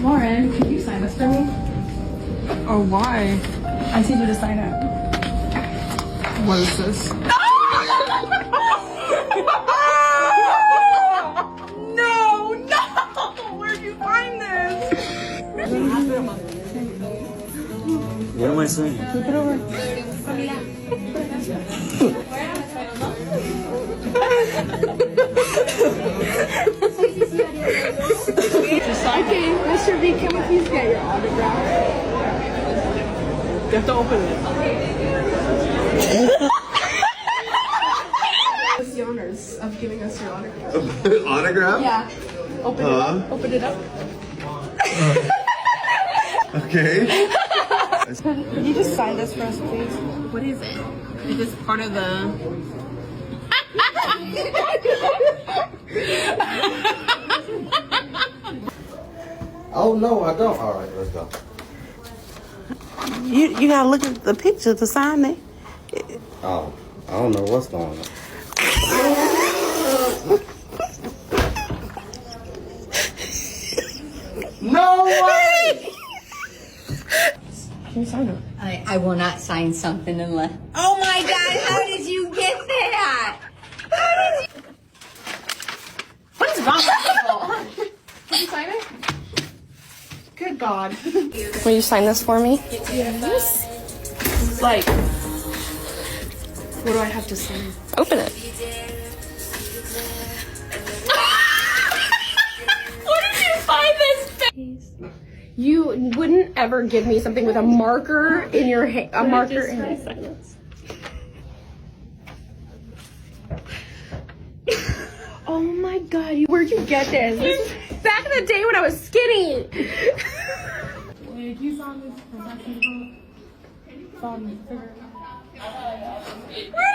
Lauren, can you sign this for me? Oh, why? I need you to sign it. What is this? No, no! Where'd you find this? What am I saying? Flip it over. Okay, Mr. B, can we please get your autograph? You have to open it. What's the honors of giving us your autograph? Autograph? Yeah. Open it up. Open it up. Okay. Can you just sign this for us, please? What is it? Is this part of the... Oh no, I don't. All right, let's go. You gotta look at the picture to sign it. Oh, I don't know what's going on. No way! Can you sign it? I will not sign something unless. Oh my God! How did you get that? What is wrong with people? Can you sign it? Good God. Will you sign this for me? Yes. Like, what do I have to say? Open it. Where did you find this face? You wouldn't ever give me something with a marker in your hand. A marker in your Oh my God! Where'd you get this? This is back in the day when I was skinny. Wait, you saw this professional? Saw me figure it out.